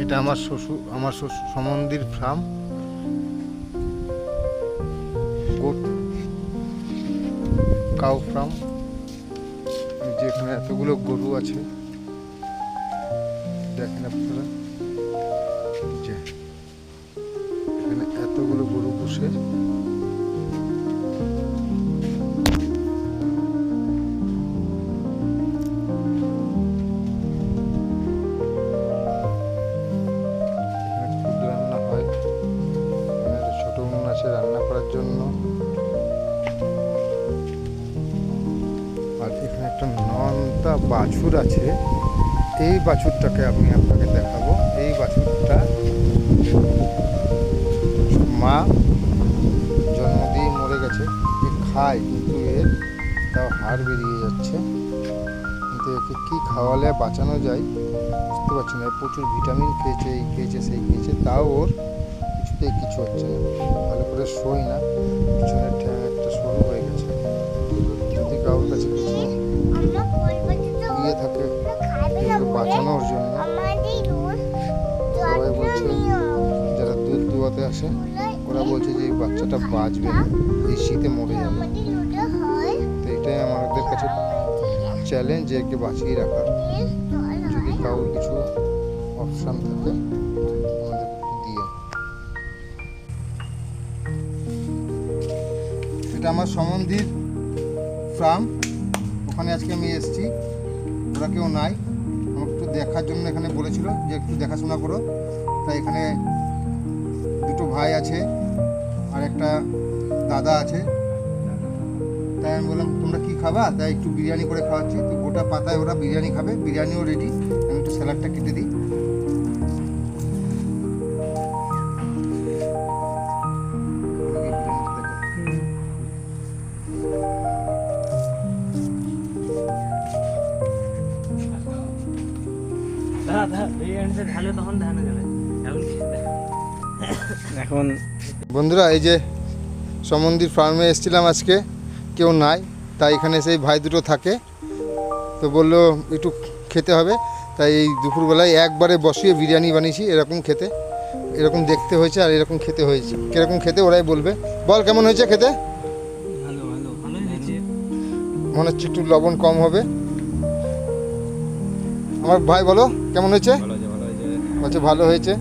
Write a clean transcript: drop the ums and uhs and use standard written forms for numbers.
এটা আমার শ্বশুর সমন্দির ফার্ম, গোট কাউ ফার্ম। যেখানে এতগুলো গরু আছে দেখেন আপনারা, যে এখানে এতগুলো গরু পুষে। রান্না করার জন্য। আর এখানে একটা নন্তা বাছুর আছে, এই বাছুরটাকে আমি আপনাকে দেখাবো। এই বাছুরটা মা জন্ম দিয়ে মরে গেছে, এ খায় কিন্তু এর তাও হাড় বেরিয়ে যাচ্ছে, কিন্তু একে কী খাওয়ালে বাঁচানো যায় বুঝতে পারছি না। প্রচুর ভিটামিন খেয়েছে, এই খেয়েছে সেই খেয়েছে, তাও ওর কিছুতেই কিছু হচ্ছে না। ভালো করে শোয় না, পিছনের ঠ্যাং একটা সরু হয়ে গেছে। যদি কারোর কাছে কিছু ইয়ে থাকে বাঁচানোর জন্য, সবাই বলছে, যারা দুধ দুয়াতে আসে ওরা বলছে যে এই বাচ্চাটা বাঁচবে না, এই শীতে মরে যাবে। তো এটাই আমাদের কাছে চ্যালেঞ্জ, যে একে বাঁচিয়ে রাখার। যদি কারোর কিছু অপশান থাকে আমাদের দিয়ে। এটা আমার সমন্ধির ফার্ম, ওখানে আজকে আমি এসেছি, ওরা কেউ নাই। আমাকে একটু দেখার জন্য এখানে বলেছিল যে একটু দেখাশোনা করো। তাই এখানে দুটো ভাই আছে আর একটা দাদা আছে। তাই আমি বললাম তোমরা কি খাবা, তাই একটু বিরিয়ানি করে খাওয়াচ্ছি। তো গোটা পাতায় ওরা বিরিয়ানি খাবে, বিরিয়ানিও রেডি। আমি একটু স্যালাডটা কেটে দিই। এখন বন্ধুরা, এই যে সমন্দির ফার্মে এসেছিলাম আজকে, কেউ নাই, তাই এখানে সেই ভাই দুটো থাকে। তো বললো একটু খেতে হবে, তাই এই দুপুরবেলায় একবারে বসিয়ে বিরিয়ানি বানিয়েছি। এরকম খেতে, এরকম দেখতে হয়েছে আর এরকম খেতে হয়েছে। কীরকম খেতে ওরাই বলবে। বল কেমন হয়েছে খেতে? মনে হচ্ছে একটু লবণ কম হবে। আমার ভাই বলো কেমন হয়েছে? বলছে ভালো হয়েছে।